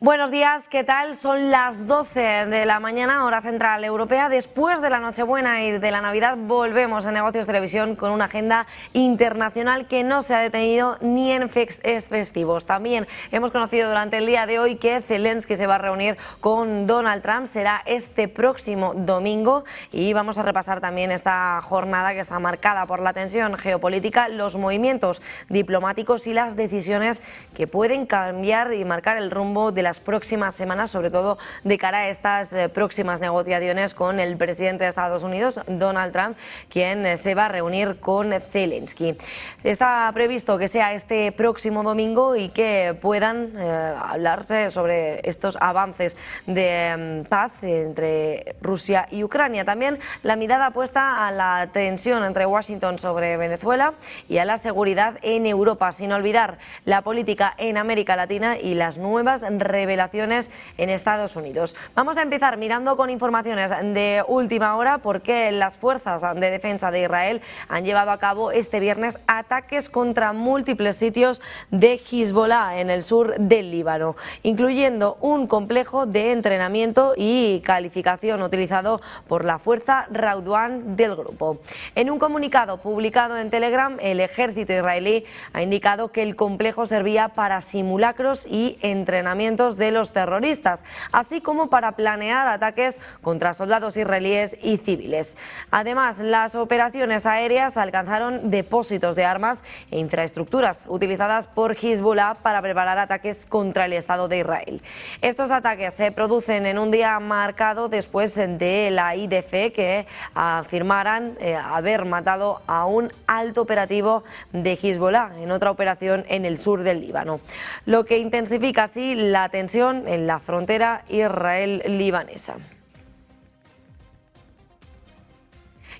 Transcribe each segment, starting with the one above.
Buenos días, ¿qué tal? Son las 12 de la mañana, hora central europea. Después de la Nochebuena y de la Navidad volvemos a Negocios Televisión con una agenda internacional que no se ha detenido ni en festivos. También hemos conocido durante el día de hoy que Zelensky se va a reunir con Donald Trump. Será este próximo domingo y vamos a repasar también esta jornada que está marcada por la tensión geopolítica, los movimientos diplomáticos y las decisiones que pueden cambiar y marcar el rumbo de las próximas semanas, sobre todo de cara a estas próximas negociaciones con el presidente de Estados Unidos, Donald Trump, quien se va a reunir con Zelensky. Está previsto que sea este próximo domingo y que puedan hablarse sobre estos avances de paz entre Rusia y Ucrania. También la mirada puesta a la tensión entre Washington sobre Venezuela y a la seguridad en Europa, sin olvidar la política en América Latina y las nuevas revelaciones en Estados Unidos. Vamos a empezar mirando con informaciones de última hora porque las fuerzas de defensa de Israel han llevado a cabo este viernes ataques contra múltiples sitios de Hezbollah en el sur del Líbano, incluyendo un complejo de entrenamiento y calificación utilizado por la fuerza Radwan del grupo. En un comunicado publicado en Telegram, el ejército israelí ha indicado que el complejo servía para simulacros y entrenamientos de los terroristas, así como para planear ataques contra soldados israelíes y civiles. Además, las operaciones aéreas alcanzaron depósitos de armas e infraestructuras utilizadas por Hezbollah para preparar ataques contra el Estado de Israel. Estos ataques se producen en un día marcado después de la IDF que afirmaran haber matado a un alto operativo de Hezbollah en otra operación en el sur del Líbano, lo que intensifica así la tensión en la frontera israel-libanesa.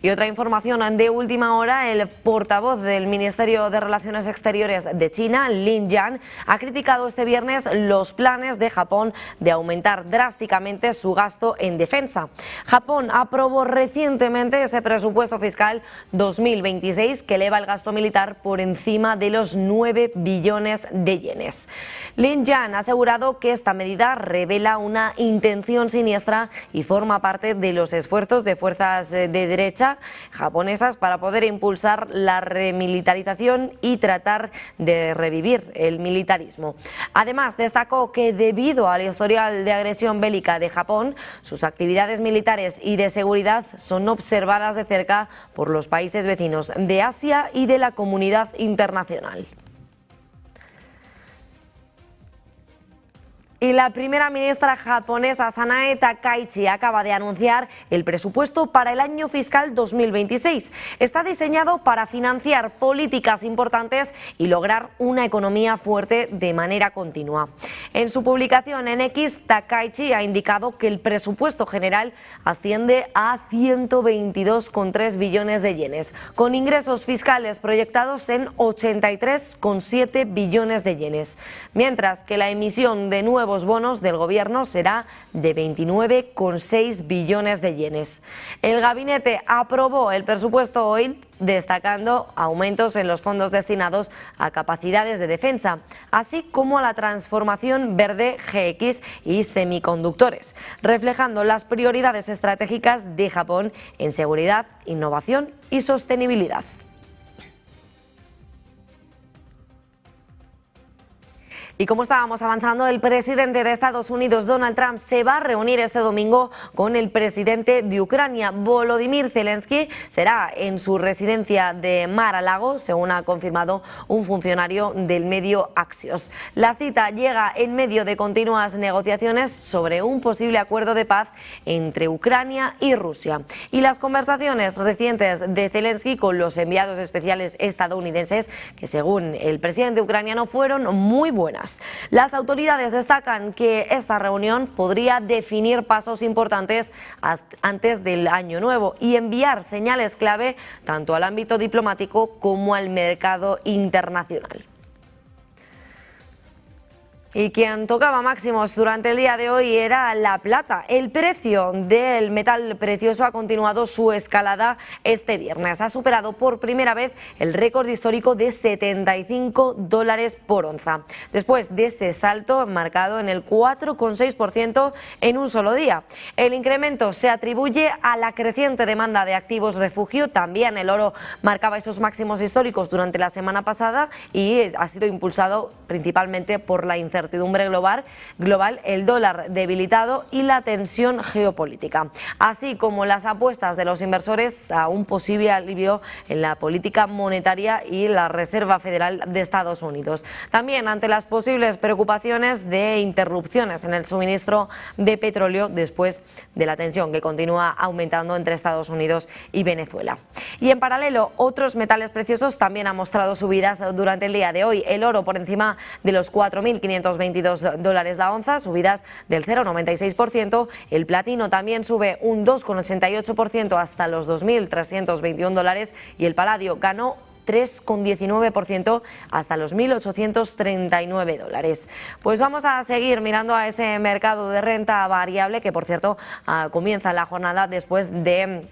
Y otra información de última hora, el portavoz del Ministerio de Relaciones Exteriores de China, Lin Jian, ha criticado este viernes los planes de Japón de aumentar drásticamente su gasto en defensa. Japón aprobó recientemente ese presupuesto fiscal 2026 que eleva el gasto militar por encima de los 9 billones de yenes. Lin Jian ha asegurado que esta medida revela una intención siniestra y forma parte de los esfuerzos de fuerzas de derecha japonesas para poder impulsar la remilitarización y tratar de revivir el militarismo. Además, destacó que debido al historial de agresión bélica de Japón, sus actividades militares y de seguridad son observadas de cerca por los países vecinos de Asia y de la comunidad internacional. Y la primera ministra japonesa, Sanae Takaichi, acaba de anunciar el presupuesto para el año fiscal 2026. Está diseñado para financiar políticas importantes y lograr una economía fuerte de manera continua. En su publicación en X, Takaichi ha indicado que el presupuesto general asciende a 122,3 billones de yenes, con ingresos fiscales proyectados en 83,7 billones de yenes, mientras que la emisión de nuevos bonos del gobierno será de 29,6 billones de yenes. El gabinete aprobó el presupuesto hoy, destacando aumentos en los fondos destinados a capacidades de defensa, así como a la transformación verde, GX y semiconductores, reflejando las prioridades estratégicas de Japón en seguridad, innovación y sostenibilidad. Y como estábamos avanzando, el presidente de Estados Unidos, Donald Trump, se va a reunir este domingo con el presidente de Ucrania, Volodymyr Zelensky. Será en su residencia de Mar-a-Lago, según ha confirmado un funcionario del medio Axios. La cita llega en medio de continuas negociaciones sobre un posible acuerdo de paz entre Ucrania y Rusia. Y las conversaciones recientes de Zelensky con los enviados especiales estadounidenses, que según el presidente ucraniano fueron muy buenas. Las autoridades destacan que esta reunión podría definir pasos importantes antes del año nuevo y enviar señales clave tanto al ámbito diplomático como al mercado internacional. Y quien tocaba máximos durante el día de hoy era la plata. El precio del metal precioso ha continuado su escalada este viernes. Ha superado por primera vez el récord histórico de $75 por onza, después de ese salto marcado en el 4,6% en un solo día. El incremento se atribuye a la creciente demanda de activos refugio. También el oro marcaba esos máximos históricos durante la semana pasada y ha sido impulsado principalmente por la incertidumbre global, el dólar debilitado y la tensión geopolítica, así como las apuestas de los inversores a un posible alivio en la política monetaria y la Reserva Federal de Estados Unidos. También ante las posibles preocupaciones de interrupciones en el suministro de petróleo después de la tensión que continúa aumentando entre Estados Unidos y Venezuela. Y en paralelo, otros metales preciosos también han mostrado subidas durante el día de hoy. El oro por encima de los $4.522 la onza, subidas del 0,96%. El platino también sube un 2,88% hasta los $2.321 y el paladio ganó 3,19% hasta los $1.839. Pues vamos a seguir mirando a ese mercado de renta variable que, por cierto, comienza la jornada después de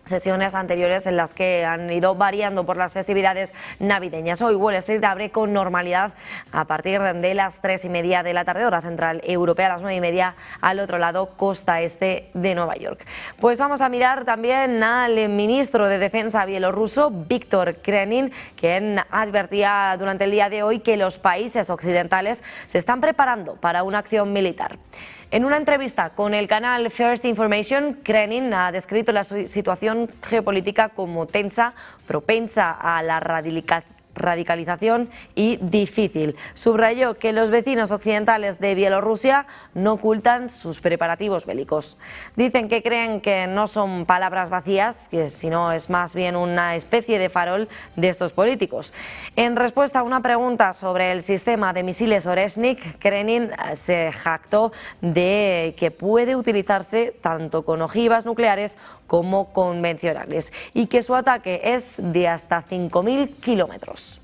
sesiones anteriores en las que han ido variando por las festividades navideñas. Hoy Wall Street abre con normalidad a partir de las 3:30 de la tarde, hora central europea, a las 9:30 al otro lado, costa este de Nueva York. Pues vamos a mirar también al ministro de Defensa bielorruso, Víktor Krenin, quien advertía durante el día de hoy que los países occidentales se están preparando para una acción militar. En una entrevista con el canal First Information, Krenin ha descrito la situación geopolítica como tensa, propensa a la radicalización y difícil. Subrayó que los vecinos occidentales de Bielorrusia no ocultan sus preparativos bélicos. Dicen que creen que no son palabras vacías, sino es más bien una especie de farol de estos políticos. En respuesta a una pregunta sobre el sistema de misiles Oreshnik, Krenin se jactó de que puede utilizarse tanto con ojivas nucleares como convencionales y que su ataque es de hasta 5.000 kilómetros.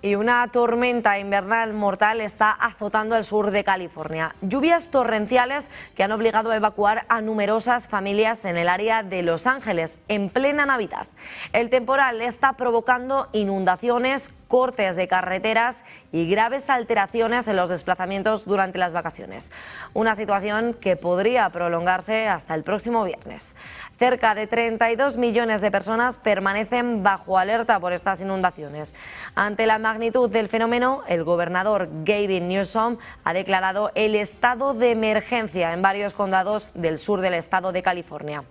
Y una tormenta invernal mortal está azotando el sur de California. Lluvias torrenciales que han obligado a evacuar a numerosas familias en el área de Los Ángeles en plena Navidad. El temporal está provocando inundaciones, cortes de carreteras y graves alteraciones en los desplazamientos durante las vacaciones. Una situación que podría prolongarse hasta el próximo viernes. Cerca de 32 millones de personas permanecen bajo alerta por estas inundaciones. Ante la magnitud del fenómeno, el gobernador Gavin Newsom ha declarado el estado de emergencia en varios condados del sur del estado de California.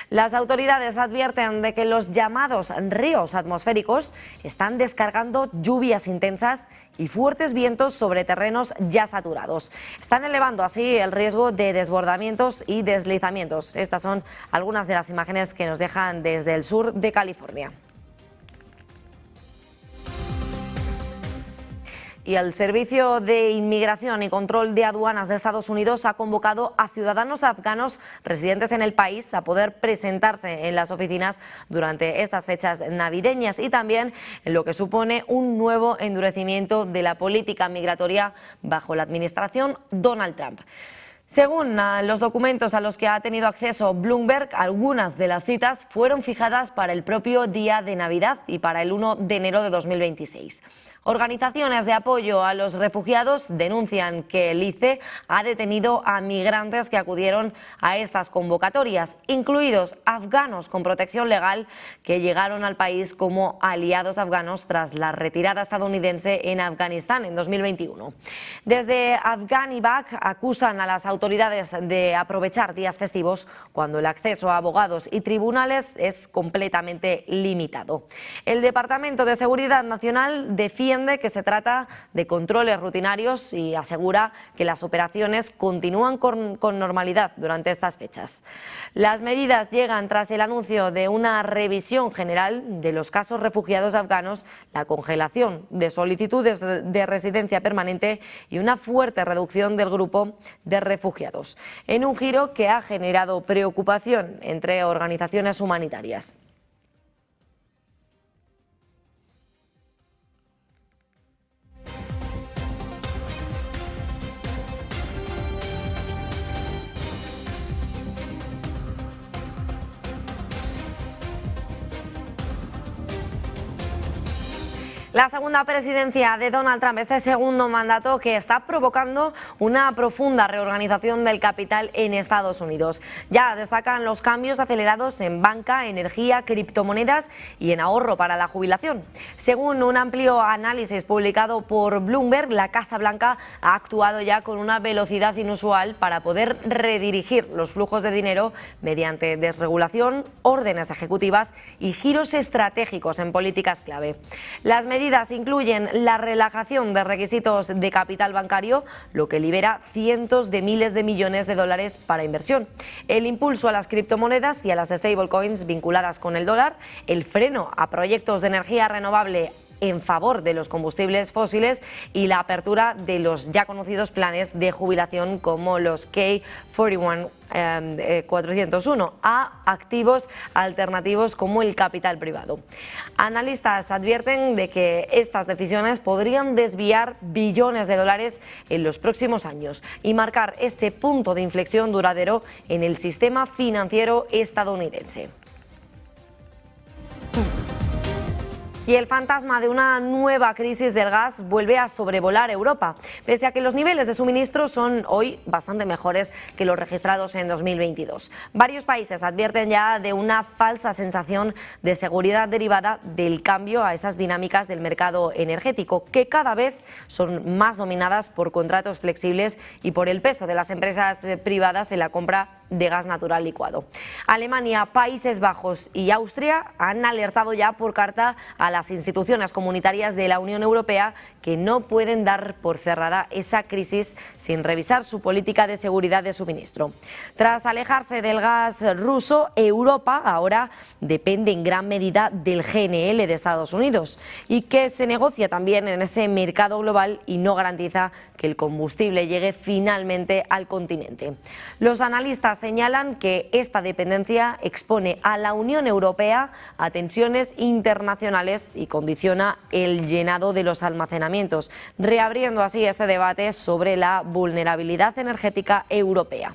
Las autoridades advierten de que los llamados ríos atmosféricos están descargando lluvias intensas y fuertes vientos sobre terrenos ya saturados. Están elevando así el riesgo de desbordamientos y deslizamientos. Estas son algunas de las imágenes que nos dejan desde el sur de California. Y el Servicio de Inmigración y Control de Aduanas de Estados Unidos ha convocado a ciudadanos afganos residentes en el país a poder presentarse en las oficinas durante estas fechas navideñas y también en lo que supone un nuevo endurecimiento de la política migratoria bajo la administración Donald Trump. Según los documentos a los que ha tenido acceso Bloomberg, algunas de las citas fueron fijadas para el propio día de Navidad y para el 1 de enero de 2026. Organizaciones de apoyo a los refugiados denuncian que el ICE ha detenido a migrantes que acudieron a estas convocatorias, incluidos afganos con protección legal que llegaron al país como aliados afganos tras la retirada estadounidense en Afganistán en 2021. Desde Afghanibac acusan a las autoridades de aprovechar días festivos cuando el acceso a abogados y tribunales es completamente limitado. El Departamento de Seguridad Nacional defiende que se trata de controles rutinarios y asegura que las operaciones continúan con normalidad durante estas fechas. Las medidas llegan tras el anuncio de una revisión general de los casos refugiados afganos, la congelación de solicitudes de residencia permanente y una fuerte reducción del grupo de refugiados, en un giro que ha generado preocupación entre organizaciones humanitarias. La segunda presidencia de Donald Trump, este segundo mandato que está provocando una profunda reorganización del capital en Estados Unidos. Ya destacan los cambios acelerados en banca, energía, criptomonedas y en ahorro para la jubilación. Según un amplio análisis publicado por Bloomberg, la Casa Blanca ha actuado ya con una velocidad inusual para poder redirigir los flujos de dinero mediante desregulación, órdenes ejecutivas y giros estratégicos en políticas clave. Las medidas incluyen la relajación de requisitos de capital bancario, lo que libera cientos de miles de millones de dólares para inversión, el impulso a las criptomonedas y a las stablecoins vinculadas con el dólar, el freno a proyectos de energía renovable en favor de los combustibles fósiles y la apertura de los ya conocidos planes de jubilación como los K41 401 a activos alternativos como el capital privado. Analistas advierten de que estas decisiones podrían desviar billones de dólares en los próximos años y marcar ese punto de inflexión duradero en el sistema financiero estadounidense. Y el fantasma de una nueva crisis del gas vuelve a sobrevolar Europa, pese a que los niveles de suministro son hoy bastante mejores que los registrados en 2022. Varios países advierten ya de una falsa sensación de seguridad derivada del cambio a esas dinámicas del mercado energético, que cada vez son más dominadas por contratos flexibles y por el peso de las empresas privadas en la compra de gas natural licuado. Alemania, Países Bajos y Austria han alertado ya por carta a las instituciones comunitarias de la Unión Europea que no pueden dar por cerrada esa crisis sin revisar su política de seguridad de suministro. Tras alejarse del gas ruso, Europa ahora depende en gran medida del GNL de Estados Unidos y que se negocia también en ese mercado global y no garantiza que el combustible llegue finalmente al continente. Los analistas señalan que esta dependencia expone a la Unión Europea a tensiones internacionales y condiciona el llenado de los almacenamientos, reabriendo así este debate sobre la vulnerabilidad energética europea.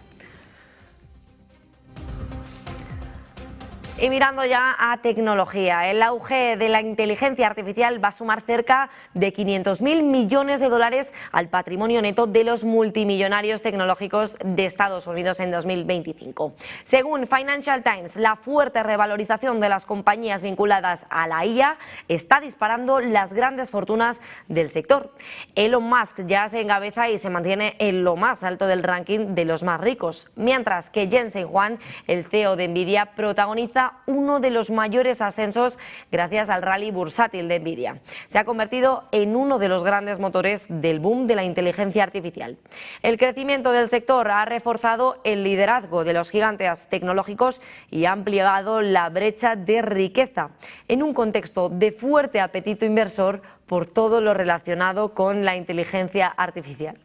Y mirando ya a tecnología, el auge de la inteligencia artificial va a sumar cerca de 500.000 millones de dólares al patrimonio neto de los multimillonarios tecnológicos de Estados Unidos en 2025. Según Financial Times, la fuerte revalorización de las compañías vinculadas a la IA está disparando las grandes fortunas del sector. Elon Musk ya se encabeza y se mantiene en lo más alto del ranking de los más ricos, mientras que Jensen Huang, el CEO de Nvidia, protagoniza uno de los mayores ascensos gracias al rally bursátil de Nvidia. Se ha convertido en uno de los grandes motores del boom de la inteligencia artificial. El crecimiento del sector ha reforzado el liderazgo de los gigantes tecnológicos y ha ampliado la brecha de riqueza en un contexto de fuerte apetito inversor por todo lo relacionado con la inteligencia artificial.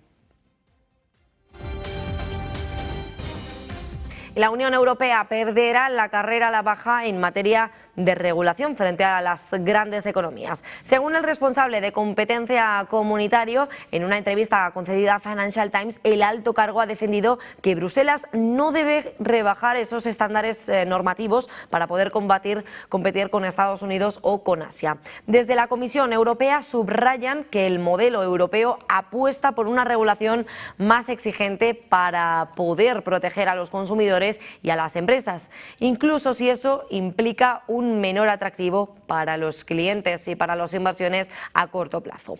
La Unión Europea perderá la carrera a la baja en materia de regulación frente a las grandes economías. Según el responsable de competencia comunitario, en una entrevista concedida a Financial Times, el alto cargo ha defendido que Bruselas no debe rebajar esos estándares normativos para poder competir con Estados Unidos o con Asia. Desde la Comisión Europea subrayan que el modelo europeo apuesta por una regulación más exigente para poder proteger a los consumidores y a las empresas, incluso si eso implica un menor atractivo para los clientes y para las inversiones a corto plazo.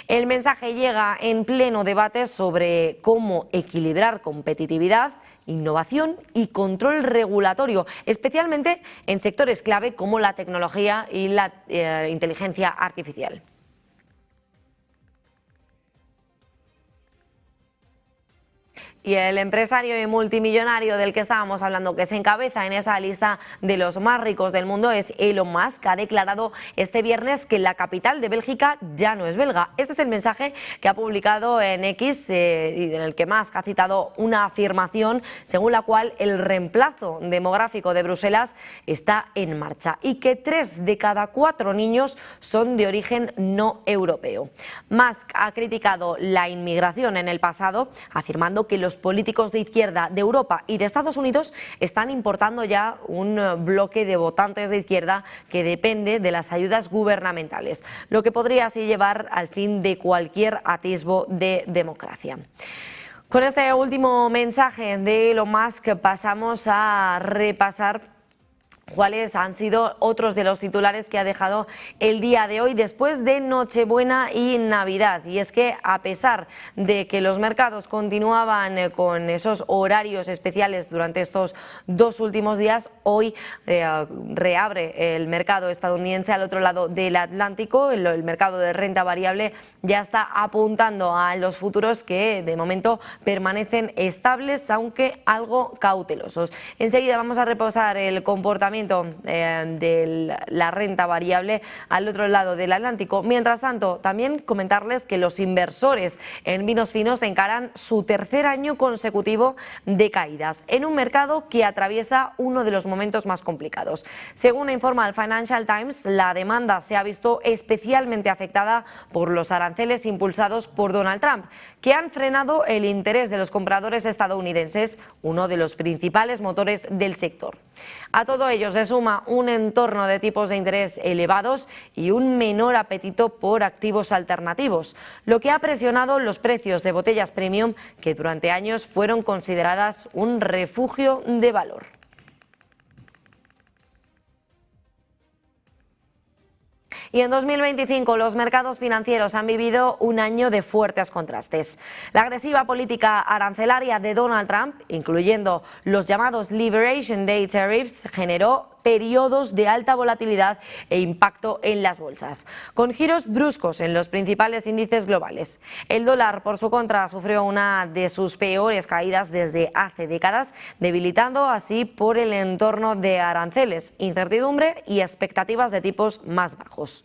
El mensaje llega en pleno debate sobre cómo equilibrar competitividad, innovación y control regulatorio, especialmente en sectores clave como la tecnología y la inteligencia artificial. Y el empresario y multimillonario del que estábamos hablando, que se encabeza en esa lista de los más ricos del mundo, es Elon Musk. Ha declarado este viernes que la capital de Bélgica ya no es belga. Este es el mensaje que ha publicado en X y en el que Musk ha citado una afirmación según la cual el reemplazo demográfico de Bruselas está en marcha y que 3 de cada 4 niños son de origen no europeo. Musk ha criticado la inmigración en el pasado, afirmando que los los políticos de izquierda de Europa y de Estados Unidos están importando ya un bloque de votantes de izquierda que depende de las ayudas gubernamentales, lo que podría así llevar al fin de cualquier atisbo de democracia. Con este último mensaje de Elon Musk pasamos a repasar cuáles han sido otros de los titulares que ha dejado el día de hoy después de Nochebuena y Navidad. Y es que a pesar de que los mercados continuaban con esos horarios especiales durante estos dos últimos días, hoy reabre el mercado estadounidense al otro lado del Atlántico. El mercado de renta variable ya está apuntando a los futuros que de momento permanecen estables, aunque algo cautelosos. Enseguida vamos a repasar el comportamiento de la renta variable al otro lado del Atlántico. Mientras tanto, también comentarles que los inversores en vinos finos encaran su tercer año consecutivo de caídas en un mercado que atraviesa uno de los momentos más complicados. Según informa el Financial Times, la demanda se ha visto especialmente afectada por los aranceles impulsados por Donald Trump, que han frenado el interés de los compradores estadounidenses, uno de los principales motores del sector. A todo ello se suma un entorno de tipos de interés elevados y un menor apetito por activos alternativos, lo que ha presionado los precios de botellas premium que durante años fueron consideradas un refugio de valor. Y en 2025 los mercados financieros han vivido un año de fuertes contrastes. La agresiva política arancelaria de Donald Trump, incluyendo los llamados Liberation Day Tariffs, generó periodos de alta volatilidad e impacto en las bolsas, con giros bruscos en los principales índices globales. El dólar, por su contra, sufrió una de sus peores caídas desde hace décadas, debilitando así por el entorno de aranceles, incertidumbre y expectativas de tipos más bajos.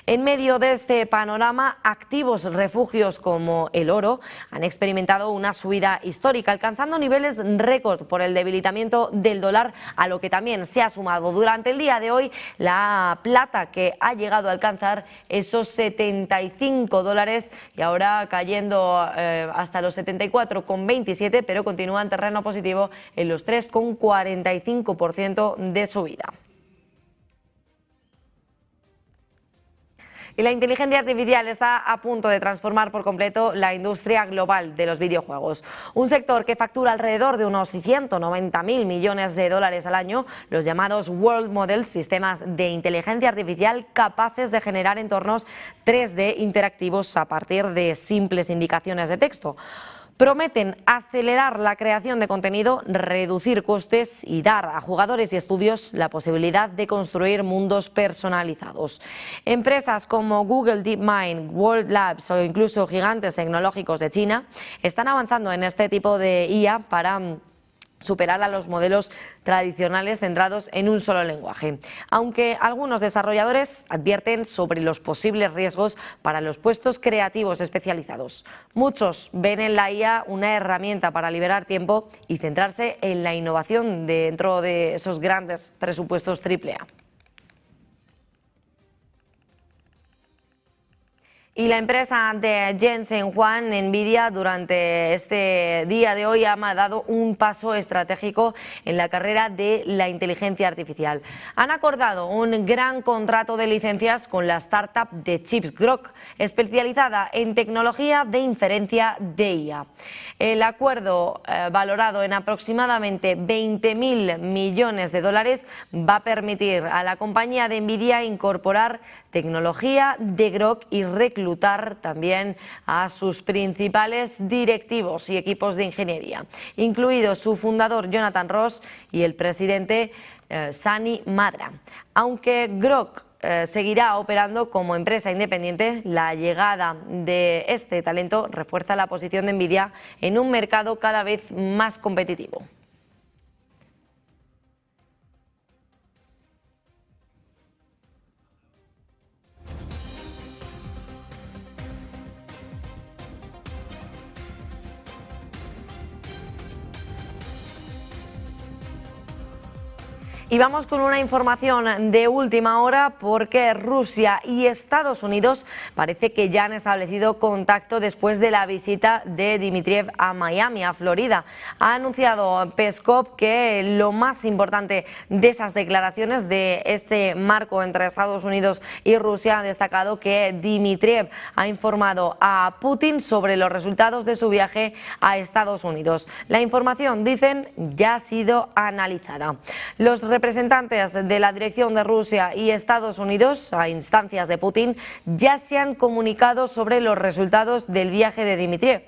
En medio de este panorama, activos refugios como el oro han experimentado una subida histórica, alcanzando niveles récord por el debilitamiento del dólar, a lo que también se ha sumado durante el día de hoy la plata, que ha llegado a alcanzar esos $75 y ahora cayendo hasta los 74,27, pero continúa en terreno positivo en los 3,45% de subida. Y la inteligencia artificial está a punto de transformar por completo la industria global de los videojuegos. Un sector que factura alrededor de unos 190.000 millones de dólares al año, los llamados World Models, sistemas de inteligencia artificial capaces de generar entornos 3D interactivos a partir de simples indicaciones de texto. Prometen acelerar la creación de contenido, reducir costes y dar a jugadores y estudios la posibilidad de construir mundos personalizados. Empresas como Google DeepMind, World Labs o incluso gigantes tecnológicos de China están avanzando en este tipo de IA para superar a los modelos tradicionales centrados en un solo lenguaje, aunque algunos desarrolladores advierten sobre los posibles riesgos para los puestos creativos especializados. Muchos ven en la IA una herramienta para liberar tiempo y centrarse en la innovación dentro de esos grandes presupuestos AAA. Y la empresa de Jensen Huang, Nvidia, durante este día de hoy ha dado un paso estratégico en la carrera de la inteligencia artificial. Han acordado un gran contrato de licencias con la startup de chips Groq, especializada en tecnología de inferencia de IA. El acuerdo, valorado en aproximadamente 20.000 millones de dólares, va a permitir a la compañía de Nvidia incorporar tecnología de Groq y reclutar también a sus principales directivos y equipos de ingeniería, incluido su fundador Jonathan Ross y el presidente Sani Madra. Aunque Groq seguirá operando como empresa independiente, la llegada de este talento refuerza la posición de Nvidia en un mercado cada vez más competitivo. Y vamos con una información de última hora porque Rusia y Estados Unidos parece que ya han establecido contacto después de la visita de Dmitriev a Miami, a Florida. Ha anunciado Peskov que lo más importante de esas declaraciones, de este marco entre Estados Unidos y Rusia, ha destacado que Dmitriev ha informado a Putin sobre los resultados de su viaje a Estados Unidos. La información, dicen, ya ha sido analizada. Los representantes de la dirección de Rusia y Estados Unidos, a instancias de Putin, ya se han comunicado sobre los resultados del viaje de Dmitriev.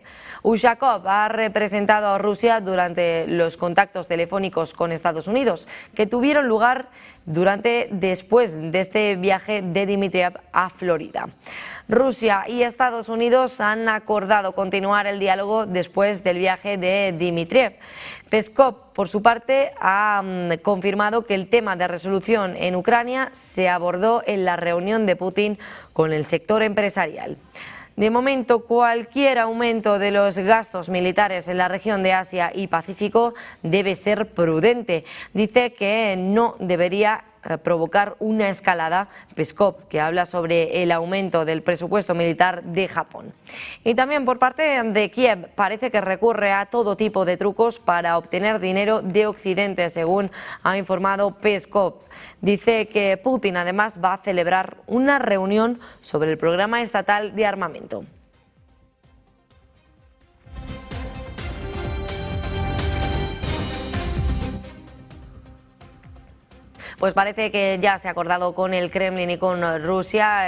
Ushakov ha representado a Rusia durante los contactos telefónicos con Estados Unidos, que tuvieron lugar después de este viaje de Dmitriev a Florida. Rusia y Estados Unidos han acordado continuar el diálogo después del viaje de Dmitriev. Peskov, por su parte, ha confirmado que el tema de resolución en Ucrania se abordó en la reunión de Putin con el sector empresarial. De momento, cualquier aumento de los gastos militares en la región de Asia y Pacífico debe ser prudente. Dice que no debería provocar una escalada. Peskov, que habla sobre el aumento del presupuesto militar de Japón. Y también por parte de Kiev parece que recurre a todo tipo de trucos para obtener dinero de Occidente, según ha informado Peskov. Dice que Putin además va a celebrar una reunión sobre el programa estatal de armamento. Pues parece que ya se ha acordado con el Kremlin y con Rusia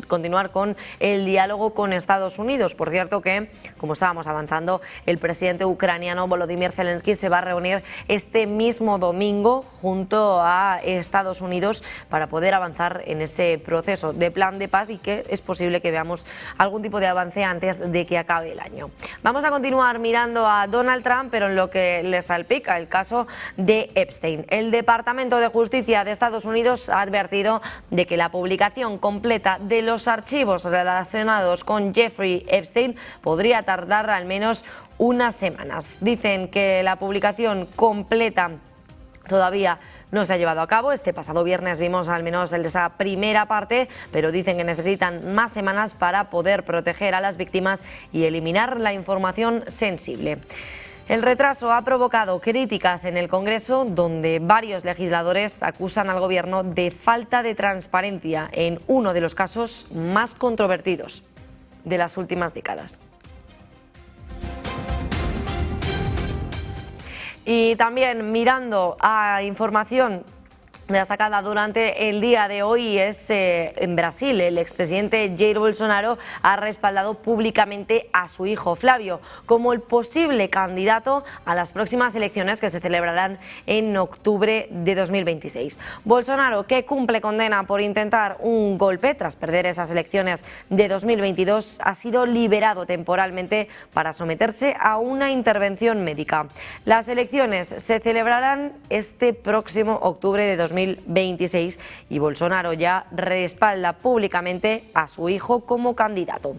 continuar con el diálogo con Estados Unidos. Por cierto que, como estábamos avanzando, el presidente ucraniano Volodymyr Zelensky se va a reunir este mismo domingo junto a Estados Unidos para poder avanzar en ese proceso de plan de paz y que es posible que veamos algún tipo de avance antes de que acabe el año. Vamos a continuar mirando a Donald Trump, pero en lo que le salpica el caso de Epstein. El Departamento de Justicia de Estados Unidos ha advertido de que la publicación completa de los archivos relacionados con Jeffrey Epstein podría tardar al menos unas semanas. Dicen que la publicación completa todavía no se ha llevado a cabo. Este pasado viernes vimos al menos el de esa primera parte, pero dicen que necesitan más semanas para poder proteger a las víctimas y eliminar la información sensible. El retraso ha provocado críticas en el Congreso, donde varios legisladores acusan al Gobierno de falta de transparencia en uno de los casos más controvertidos de las últimas décadas. Y también mirando a información destacada durante el día de hoy es en Brasil. El expresidente Jair Bolsonaro ha respaldado públicamente a su hijo Flavio como el posible candidato a las próximas elecciones que se celebrarán en octubre de 2026. Bolsonaro, que cumple condena por intentar un golpe tras perder esas elecciones de 2022, ha sido liberado temporalmente para someterse a una intervención médica. Las elecciones se celebrarán este próximo octubre de 2026 y Bolsonaro ya respalda públicamente a su hijo como candidato.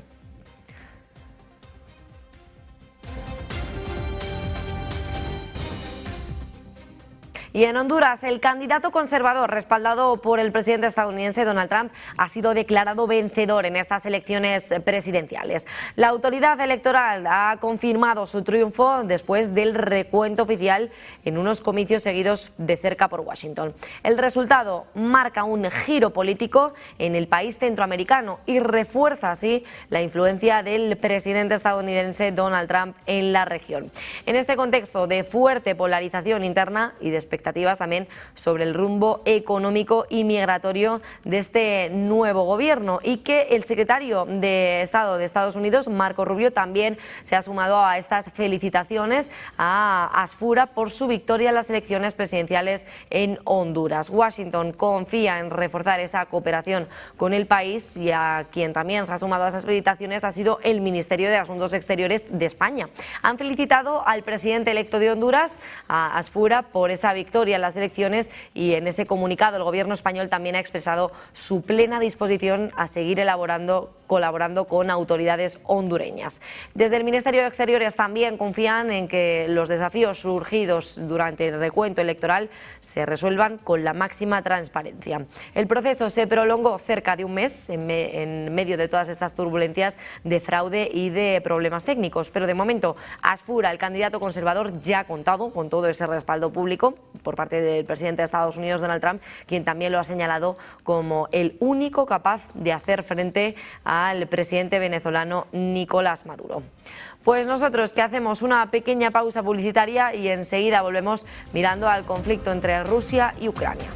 Y en Honduras, el candidato conservador respaldado por el presidente estadounidense Donald Trump ha sido declarado vencedor en estas elecciones presidenciales. La autoridad electoral ha confirmado su triunfo después del recuento oficial en unos comicios seguidos de cerca por Washington. El resultado marca un giro político en el país centroamericano y refuerza así la influencia del presidente estadounidense Donald Trump en la región. En este contexto de fuerte polarización interna y de expectativas también sobre el rumbo económico y migratorio de este nuevo gobierno, y que el secretario de Estado de Estados Unidos, Marco Rubio, también se ha sumado a estas felicitaciones a Asfura por su victoria en las elecciones presidenciales en Honduras. Washington confía en reforzar esa cooperación con el país, y a quien también se ha sumado a esas felicitaciones ha sido el Ministerio de Asuntos Exteriores de España. Han felicitado al presidente electo de Honduras, a Asfura, por esa victoria victoria en las elecciones, y en ese comunicado el gobierno español también ha expresado su plena disposición a seguir colaborando con autoridades hondureñas. Desde el Ministerio de Exteriores también confían en que los desafíos surgidos durante el recuento electoral se resuelvan con la máxima transparencia. El proceso se prolongó cerca de un mes en medio de todas estas turbulencias de fraude y de problemas técnicos, pero de momento Asfura, el candidato conservador, ya ha contado con todo ese respaldo público por parte del presidente de Estados Unidos, Donald Trump, quien también lo ha señalado como el único capaz de hacer frente al presidente venezolano Nicolás Maduro. Pues nosotros que hacemos una pequeña pausa publicitaria y enseguida volvemos mirando al conflicto entre Rusia y Ucrania.